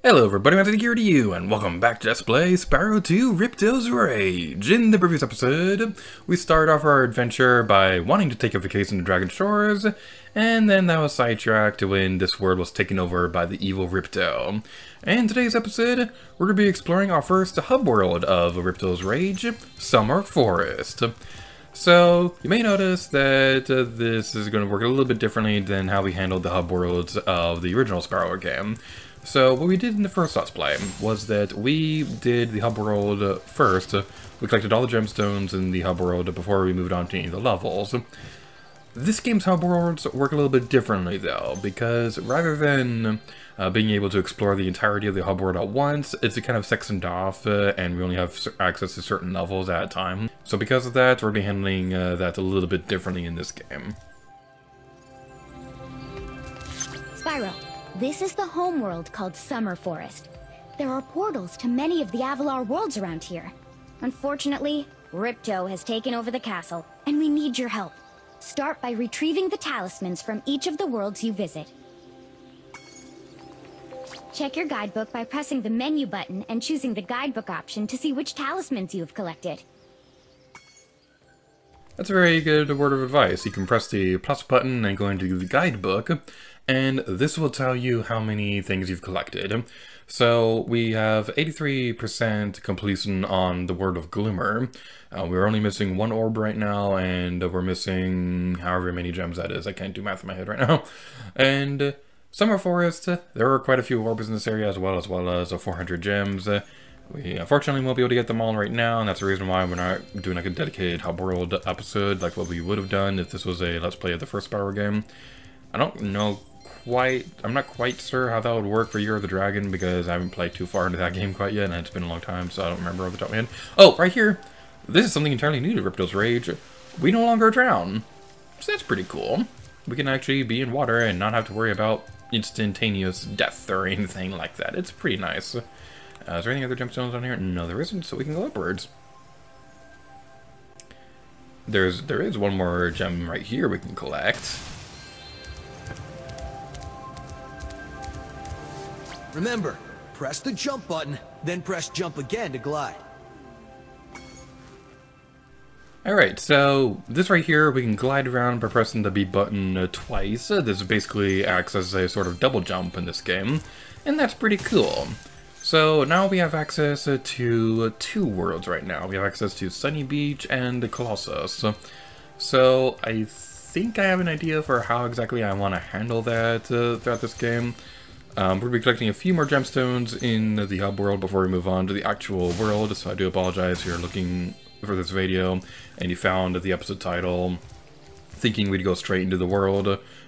Hello everybody, I'm here to you, and welcome back to Let's Play Spyro 2 Ripto's Rage. In the previous episode, we started off our adventure by wanting to take a vacation to Dragon Shores, and then that was sidetracked when this world was taken over by the evil Ripto. And today's episode, we're going to be exploring our first hub world of Ripto's Rage, Summer Forest. So, you may notice that this is going to work a little bit differently than how we handled the hub worlds of the original Spyro game. So what we did in the first Let's Play was that we did the hub world first. We collected all the gemstones in the hub world before we moved on to any of the levels. This game's hub worlds work a little bit differently though, because rather than being able to explore the entirety of the hub world at once, it's kind of sectioned off and we only have access to certain levels at a time. So because of that, we're going to be handling that a little bit differently in this game. Spyro. This is the homeworld called Summer Forest. There are portals to many of the Avalar worlds around here. Unfortunately, Ripto has taken over the castle, and we need your help. Start by retrieving the talismans from each of the worlds you visit. Check your guidebook by pressing the menu button and choosing the guidebook option to see which talismans you have collected. That's a very good word of advice. You can press the plus button and go into the guidebook, and this will tell you how many things you've collected. So we have 83% completion on the Word of Glimmer. We're only missing one orb right now, and we're missing however many gems that is. I can't do math in my head right now. And Summer Forest, there are quite a few orbs in this area as well as 400 gems. We unfortunately won't be able to get them all right now, and that's the reason why we're not doing like a dedicated hub world episode like what we would have done if this was a Let's Play of the first Spyro game. I don't know quite, I'm not quite sure how that would work for Year of the Dragon because I haven't played too far into that game quite yet, and it's been a long time, so I don't remember off the top of my head. Oh, right here! This is something entirely new to Ripto's Rage. We no longer drown. So that's pretty cool. We can actually be in water and not have to worry about instantaneous death or anything like that. It's pretty nice. Is there any other gemstones on here? No, there isn't, so we can go upwards. There is one more gem right here we can collect. Remember, press the jump button, then press jump again to glide. Alright, so this right here, we can glide around by pressing the B button twice. This basically acts as a sort of double jump in this game, and that's pretty cool. So now we have access to two worlds right now. We have access to Sunny Beach and Colossus. So I think I have an idea for how exactly I want to handle that throughout this game. We're going to be collecting a few more gemstones in the hub world before we move on to the actual world. So I do apologize if you're looking for this video and you found the episode title thinking we'd go straight into the world.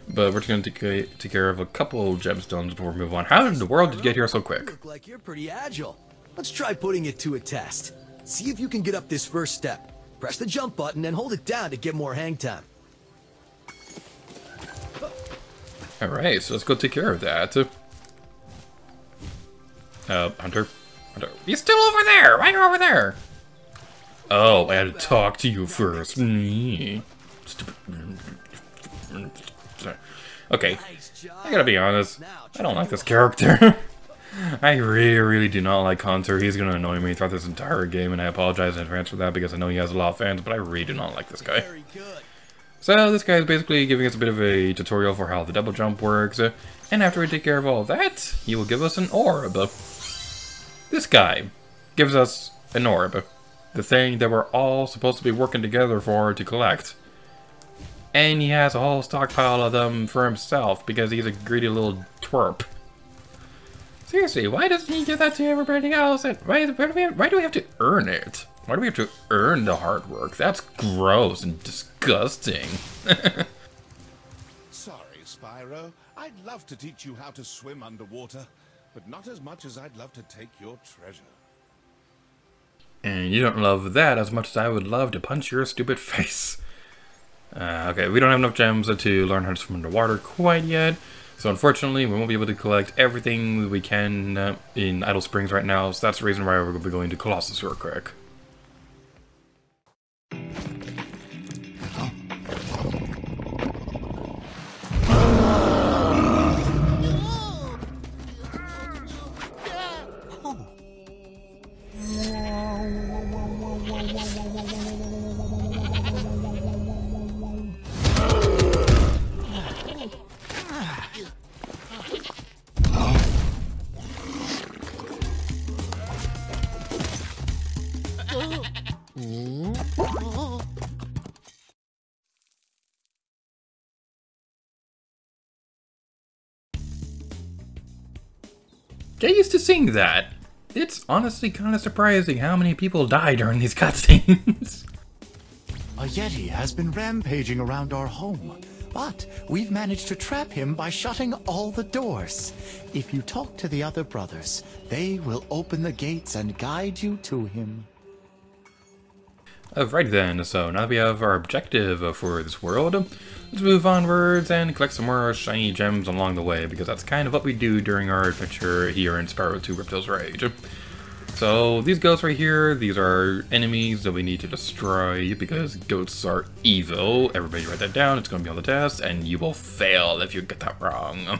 But we're just going to take care of a couple gemstones before we move on. How in the world did you get here so quick? You look like you're pretty agile. Let's try putting it to a test. See if you can get up this first step. Press the jump button and hold it down to get more hang time. Alright, so let's go take care of that. Hunter? You're still over there! Why are you over there? Oh, I had to talk to you first. Stupid. Okay, I gotta be honest, I don't like this character. I really do not like Hunter. He's gonna annoy me throughout this entire game, and I apologize in advance for that because I know he has a lot of fans, but I really do not like this guy. So this guy is basically giving us a bit of a tutorial for how the double jump works, and after we take care of all of that, he will give us an orb. This guy gives us an orb, the thing that we're all supposed to be working together for to collect. And he has a whole stockpile of them for himself because he's a greedy little twerp. Seriously, why doesn't he give that to everybody else? Why do we have to earn it? Why do we have to earn the hard work? That's gross and disgusting. Sorry, Spyro. I'd love to teach you how to swim underwater, but not as much as I'd love to take your treasure. And you don't love that as much as I would love to punch your stupid face. Okay, we don't have enough gems to learn how to swim underwater quite yet, so unfortunately we won't be able to collect everything we can in Idle Springs right now, so that's the reason why we're going to be going to Colossus real quick. Get used to seeing that. It's honestly kind of surprising how many people die during these cutscenes. A Yeti has been rampaging around our home, but we've managed to trap him by shutting all the doors. If you talk to the other brothers, they will open the gates and guide you to him. Alright then, so now that we have our objective for this world, let's move onwards and collect some more shiny gems along the way, because that's kind of what we do during our adventure here in Spyro 2 Ripto's Rage. So these goats right here, these are enemies that we need to destroy because goats are evil. Everybody write that down, it's going to be on the test, and you will fail if you get that wrong.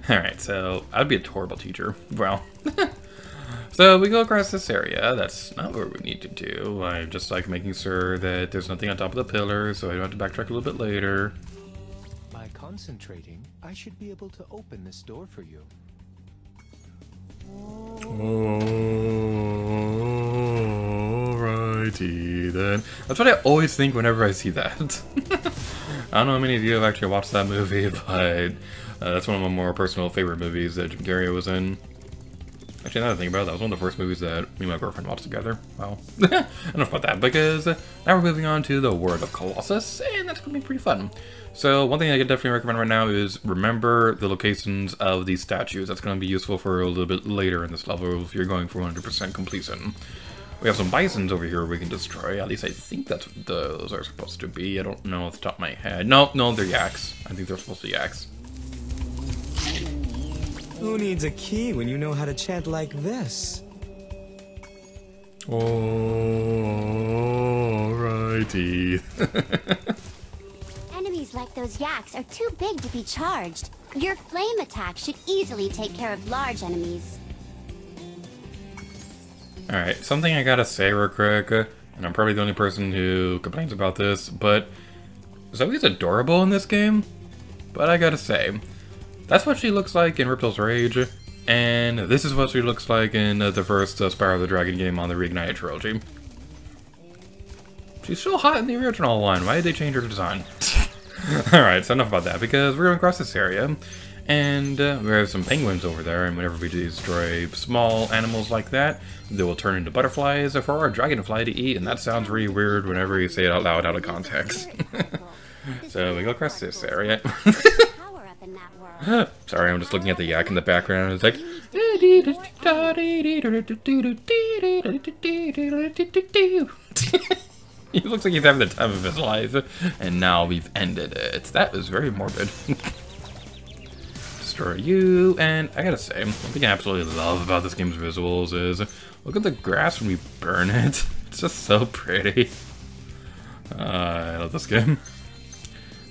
Alright, so I'd be a horrible teacher. Well, so we go across this area. That's not what we need to do. I'm just like making sure that there's nothing on top of the pillar, so I don't have to backtrack a little bit later. By concentrating, I should be able to open this door for you. Alrighty then. That's what I always think whenever I see that. I don't know how many of you have actually watched that movie, but that's one of my more personal favorite movies that Jim Carrey was in. Actually, now that I think about it, that was one of the first movies that me and my girlfriend watched together. Well, enough about that, because now we're moving on to the world of Colossus, and that's going to be pretty fun. So, one thing I could definitely recommend right now is remember the locations of these statues. That's going to be useful for a little bit later in this level if you're going for 100% completion. We have some bisons over here we can destroy. At least I think that's what those are supposed to be. I don't know off the top of my head. No, they're yaks. I think they're supposed to be yaks. Who needs a key when you know how to chant like this? Alrighty. Enemies like those yaks are too big to be charged. Your flame attack should easily take care of large enemies. Alright, something I gotta say real quick, and I'm probably the only person who complains about this, but Zoe's adorable in this game, but I gotta say, that's what she looks like in Ripto's Rage, and this is what she looks like in the first Spyro the Dragon game on the Reignited trilogy. She's still hot in the original one. Why did they change her design? Alright, so enough about that, because we're going across this area, and we have some penguins over there, and whenever we destroy small animals like that, they will turn into butterflies for our dragonfly to eat, and that sounds really weird whenever you say it out loud out of context. So we go across this area. Sorry, I'm just looking at the yak in the background. It's like, he looks like he's having the time of his life, and now we've ended it. That was very morbid. Destroy you, and I gotta say, one thing I absolutely love about this game's visuals is, look at the grass when we burn it. It's just so pretty. I love this game.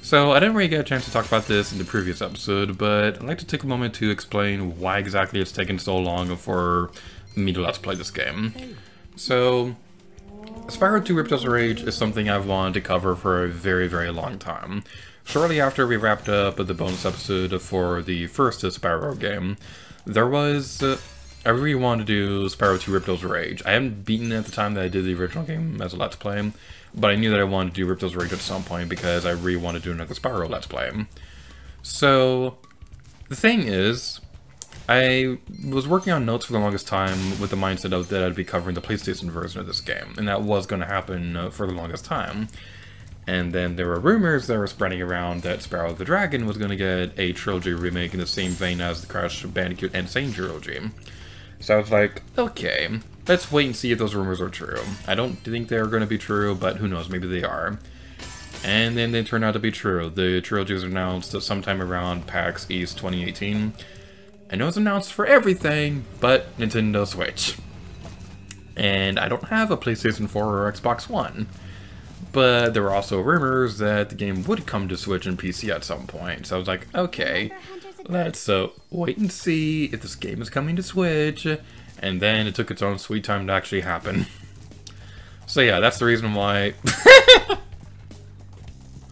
So, I didn't really get a chance to talk about this in the previous episode, but I'd like to take a moment to explain why exactly it's taken so long for me to let's play this game. So, Spyro 2 Ripto's Rage is something I've wanted to cover for a very, very long time. Shortly after we wrapped up the bonus episode for the first Spyro game, there was... I really wanted to do Spyro 2 Ripto's Rage. I hadn't beaten it at the time that I did the original game as a Let's Play, but I knew that I wanted to do Ripto's Rage at some point because I really wanted to do another Spyro Let's Play. So, the thing is, I was working on notes for the longest time with the mindset of that I'd be covering the PlayStation version of this game, and that was going to happen for the longest time. And then there were rumors that were spreading around that Spyro the Dragon was going to get a trilogy remake in the same vein as the Crash Bandicoot and Insane trilogy. So I was like, okay, let's wait and see if those rumors are true. I don't think they're going to be true, but who knows, maybe they are. And then they turned out to be true. The trilogy was announced sometime around PAX East 2018. I know it's announced for everything but Nintendo Switch. And I don't have a PlayStation 4 or Xbox One. But there were also rumors that the game would come to Switch and PC at some point. So I was like, okay, let's wait and see if this game is coming to Switch. And then it took its own sweet time to actually happen. So yeah, that's the reason why...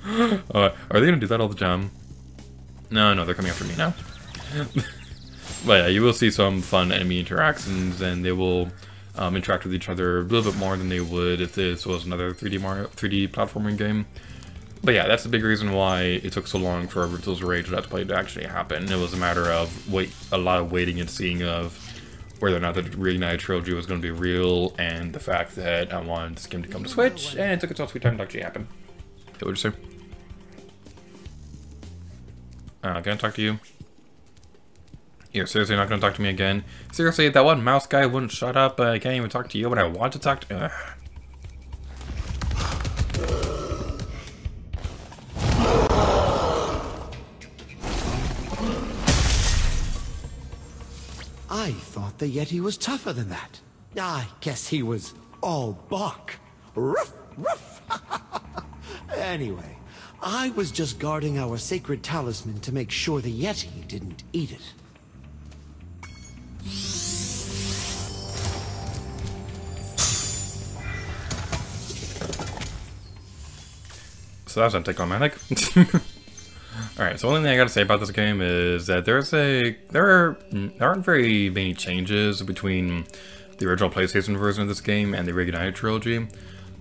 are they going to do that all the time? No, they're coming after me now. But yeah, you will see some fun enemy interactions, and they will interact with each other a little bit more than they would if this was another 3D platforming game. But yeah, that's the big reason why it took so long for Ripto's Rage Let's Play to actually happen. It was a matter of a lot of waiting and seeing of whether or not the Reignited Trilogy was going to be real, and the fact that I wanted this game to come to Switch, and it took its own sweet time to actually happen. What would you say? Can I talk to you? You're seriously not going to talk to me again? Seriously, that one mouse guy wouldn't shut up. I can't even talk to you when I want to talk to... I thought the Yeti was tougher than that. I guess he was all bark. Ruff, ruff. Anyway, I was just guarding our sacred talisman to make sure the Yeti didn't eat it. So that was anticlimactic. Alright, so the only thing I gotta say about this game is that there aren't very many changes between the original PlayStation version of this game and the Reignited Trilogy.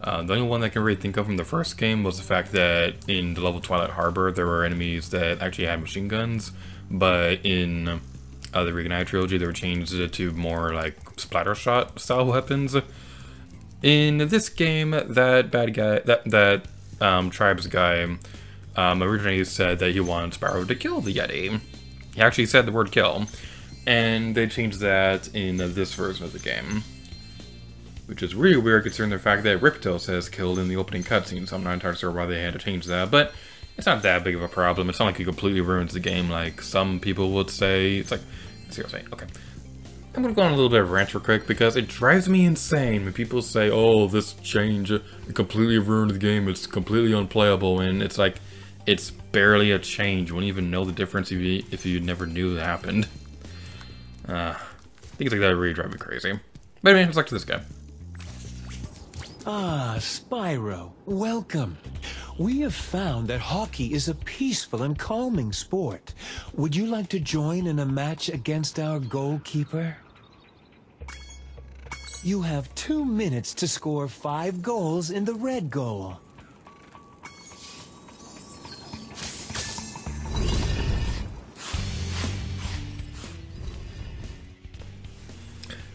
The only one I can really think of from the first game was the fact that in the level Twilight Harbor there were enemies that actually had machine guns, but in the Reignited Trilogy they were changed to more like splatter shot style weapons. In this game, that bad guy, that Tribes guy, originally said that he wanted Spyro to kill the Yeti. He actually said the word kill, and they changed that in this version of the game. Which is really weird considering the fact that Ripto says killed in the opening cutscene, so I'm not entirely sure why they had to change that, but it's not that big of a problem. It's not like it completely ruins the game like some people would say. It's like, seriously, okay. I'm gonna go on a little bit of a rant real quick because it drives me insane when people say, oh, this change, it completely ruined the game, it's completely unplayable, and it's like, it's barely a change. You wouldn't even know the difference if you never knew it happened. Things like that really drive me crazy. But anyway, let's talk to this guy. Ah, Spyro, welcome. We have found that hockey is a peaceful and calming sport. Would you like to join in a match against our goalkeeper? You have 2 minutes to score 5 goals in the red goal.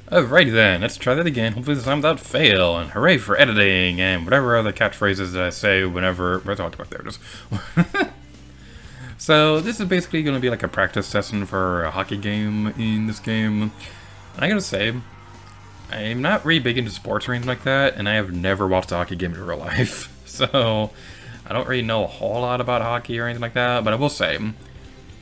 Alrighty then, let's try that again. Hopefully this time without fail, and hooray for editing, and whatever other catchphrases that I say whenever... Where's the there it is. So, this is basically going to be like a practice session for a hockey game in this game. And I gotta say, I'm not really big into sports or anything like that, and I have never watched a hockey game in real life. So, I don't really know a whole lot about hockey or anything like that, but I will say...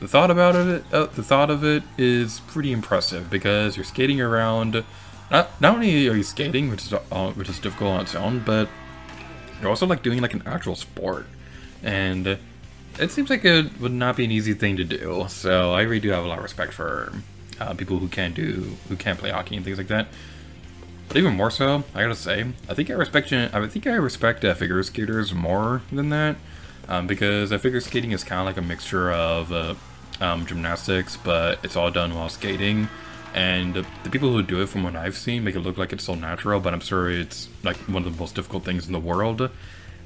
The thought of it is pretty impressive because you're skating around. Not only are you skating, which is difficult on its own, but you're also like doing like an actual sport, and it seems like it would not be an easy thing to do. So I really do have a lot of respect for people who can play hockey and things like that. But even more so, I gotta say, I think I respect figure skaters more than that, because figure skating is kind of like a mixture of gymnastics, but it's all done while skating, and the people who do it, from what I've seen, make it look like it's so natural, but I'm sure it's like one of the most difficult things in the world,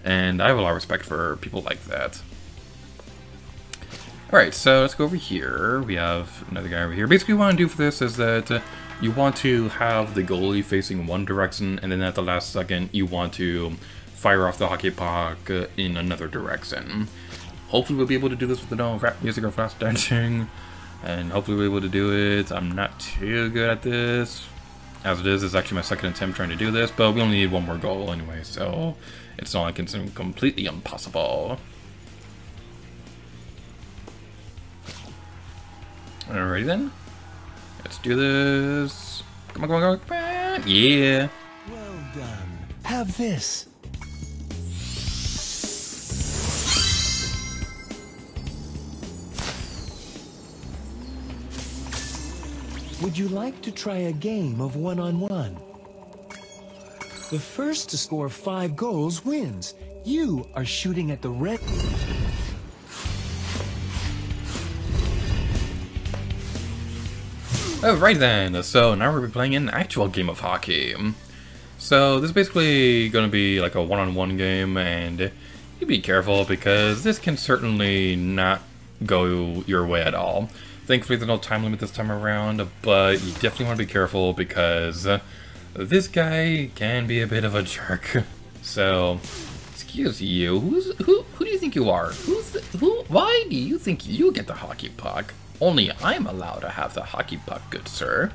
and I have a lot of respect for people like that. Alright, so let's go over here. We have another guy over here. Basically what I want to do for this is that you want to have the goalie facing one direction, and then at the last second you want to fire off the hockey puck in another direction. Hopefully we'll be able to do this with no rap music or fast dancing, and hopefully we'll be able to do it. I'm not too good at this. As it is, it's actually my second attempt trying to do this, but we only need one more goal anyway, so it's not like it's completely impossible. Alrighty then. Let's do this. Come on, come on, come on. Yeah. Well done. Have this. Would you like to try a game of one-on-one? The first to score 5 goals wins. You are shooting at the red... Alright then, so now we're playing an actual game of hockey. So this is basically going to be like a one-on-one game, and you be careful because this can certainly not go your way at all. Thankfully there's no time limit this time around, but you definitely want to be careful because this guy can be a bit of a jerk. So, excuse you, who do you think you are? Why do you think you get the hockey puck? Only I'm allowed to have the hockey puck, good sir.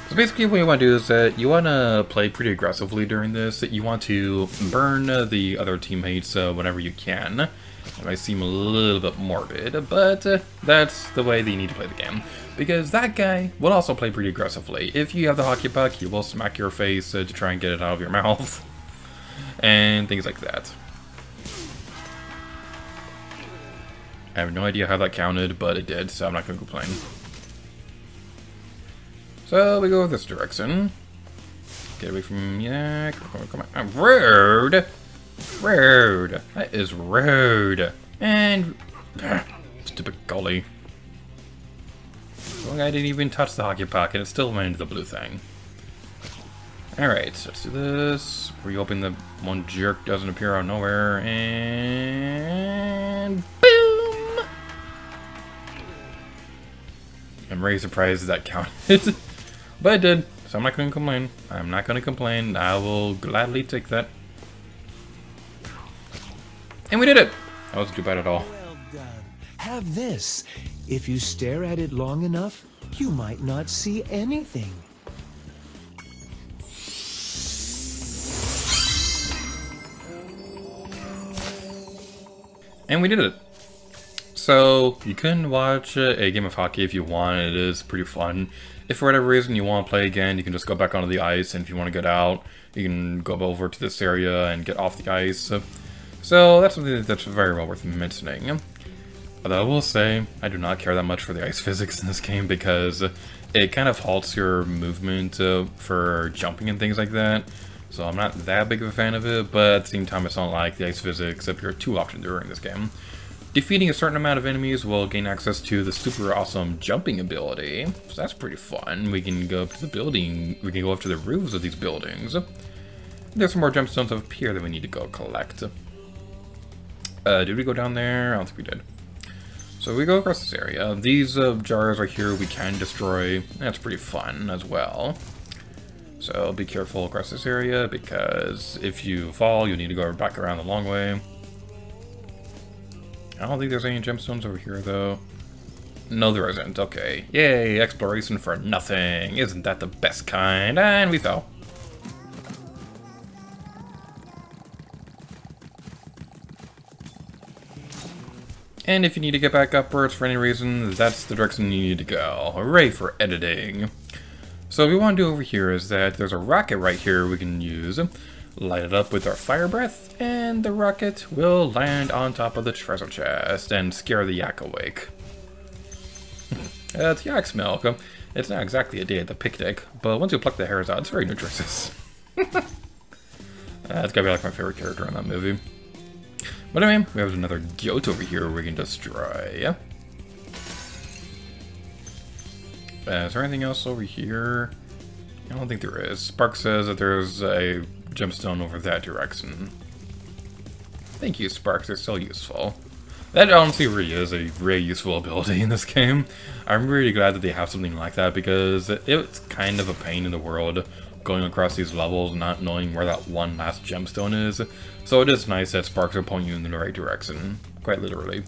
So basically what you want to do is that you want to play pretty aggressively during this. You want to burn the other teammates whenever you can. It might seem a little bit morbid, but that's the way that you need to play the game. Because that guy will also play pretty aggressively. If you have the hockey puck, he will smack your face to try and get it out of your mouth. And things like that. I have no idea how that counted, but it did, so I'm not going to complain. So we go this direction. Get away from, yeah, come on. Rude! Rude! That is rude! And, stupid goalie. Well, I didn't even touch the hockey puck, and it still went into the blue thing. Alright, let's do this. We're hoping the one jerk doesn't appear out of nowhere, and boom! I'm very surprised that counted. But it did, so I'm not going to complain. I'm not going to complain. I will gladly take that. And we did it! That wasn't too bad at all. Well done. Have this. If you stare at it long enough, you might not see anything. And we did it. So, you can watch a game of hockey if you want. It is pretty fun. If for whatever reason you want to play again, you can just go back onto the ice, and if you want to get out, you can go over to this area and get off the ice. So that's something that's very well worth mentioning. Although I will say, I do not care that much for the ice physics in this game because it kind of halts your movement for jumping and things like that. So I'm not that big of a fan of it, but at the same time, it's not like the ice physics appear too often during this game. Defeating a certain amount of enemies will gain access to the super awesome jumping ability, so that's pretty fun. We can go up to the building, we can go up to the roofs of these buildings. There's some more gemstones up here that we need to go collect. Did we go down there? I don't think we did. So we go across this area. These jars right here we can destroy. That's pretty fun as well. So be careful across this area because if you fall, you need to go back around the long way. I don't think there's any gemstones over here, though. No, there isn't. Okay. Yay, exploration for nothing. Isn't that the best kind? And we fell. And if you need to get back upwards for any reason, that's the direction you need to go. Hooray for editing. So what we want to do over here is that there's a rocket right here we can use. Light it up with our fire breath, and the rocket will land on top of the treasure chest and scare the yak awake. It's yak's milk. It's not exactly a day at the picnic, but once you pluck the hairs out, it's very nutritious. It's gotta be like my favorite character in that movie. But anyway, we have another goat over here we can destroy. Is there anything else over here? I don't think there is. Spark says that there's a gemstone over that direction. Thank you, Sparks. They're so useful. That honestly really is a very useful ability in this game. I'm really glad that they have something like that because it's kind of a pain in the world going across these levels not knowing where that one last gemstone is. So it is nice that Sparks are pointing you in the right direction, quite literally.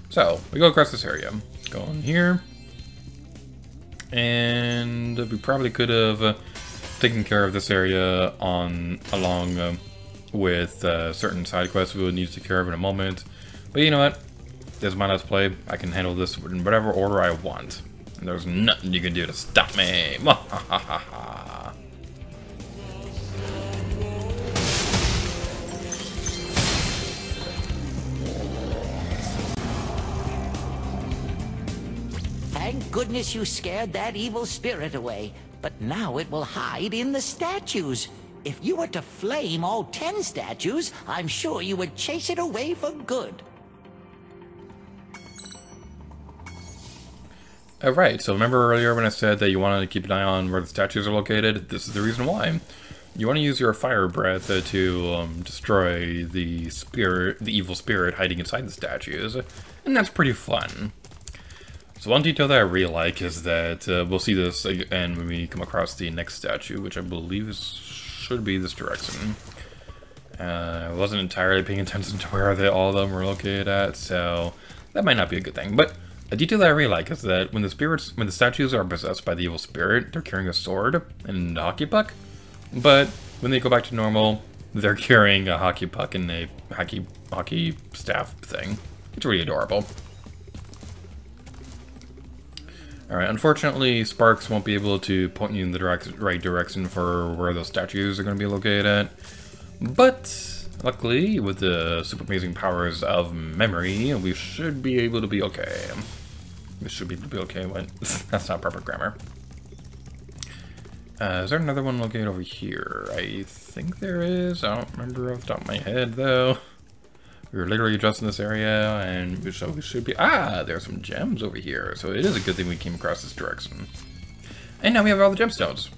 So, we go across this area. Go in here. And we probably could have taken care of this area along with certain side quests we would need to take care of in a moment. But you know what? This is my Let's Play. I can handle this in whatever order I want. And there's nothing you can do to stop me. Thank goodness you scared that evil spirit away. But now it will hide in the statues. If you were to flame all 10 statues, I'm sure you would chase it away for good. Alright, so remember earlier when I said that you wanted to keep an eye on where the statues are located? This is the reason why. you want to use your fire breath to destroy the evil spirit hiding inside the statues, and that's pretty fun. So one detail that I really like is that we'll see this again when we come across the next statue, which I believe should be this direction. I wasn't entirely paying attention to where all of them were located at, so that might not be a good thing. But a detail that I really like is that when the statues are possessed by the evil spirit, they're carrying a sword and a hockey puck. But when they go back to normal, they're carrying a hockey puck and a hockey staff thing. It's really adorable. Alright, unfortunately, Sparks won't be able to point you in the right direction for where those statues are going to be located at. But, luckily, with the super amazing powers of memory, we should be able to be okay. We should be able to be okay, but that's not proper grammar. Is there another one located over here? I think there is. I don't remember off the top of my head, though. We were literally just in this area, and so we should be... Ah, there are some gems over here. So it is a good thing we came across this direction. And now we have all the gemstones.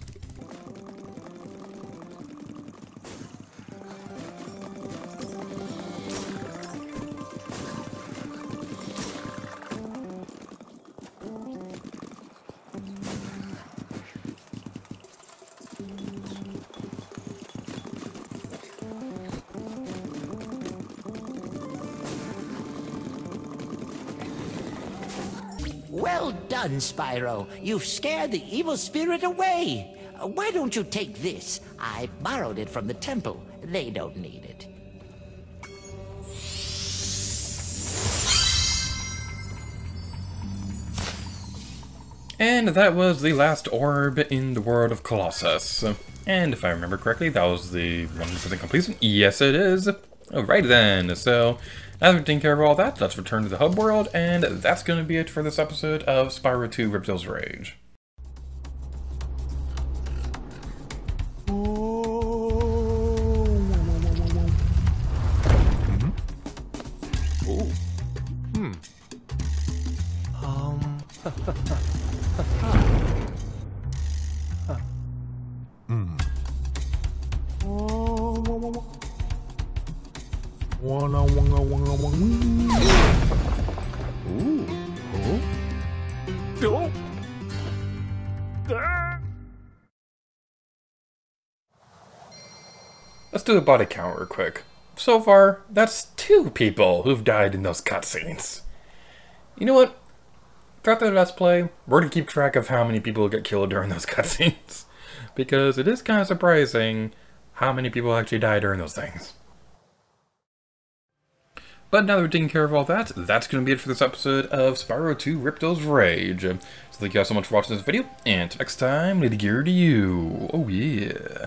Well done, Spyro. You've scared the evil spirit away. Why don't you take this? I borrowed it from the temple. They don't need it. And that was the last orb in the world of Colossus. And if I remember correctly, that was the one for the completion. Yes, it is. Alright then, so now that we've taken care of all that, let's return to the hub world, and that's going to be it for this episode of Spyro 2 Ripto's Rage. Let's do a body count real quick. So far, that's 2 people who've died in those cutscenes. You know what? Throughout the Let's Play, we're going to keep track of how many people get killed during those cutscenes. Because it is kind of surprising how many people actually die during those things. But now that we're taking care of all that, that's going to be it for this episode of Spyro 2 Ripto's Rage. So thank you guys so much for watching this video, and next time, Lady Gear to you. Oh yeah.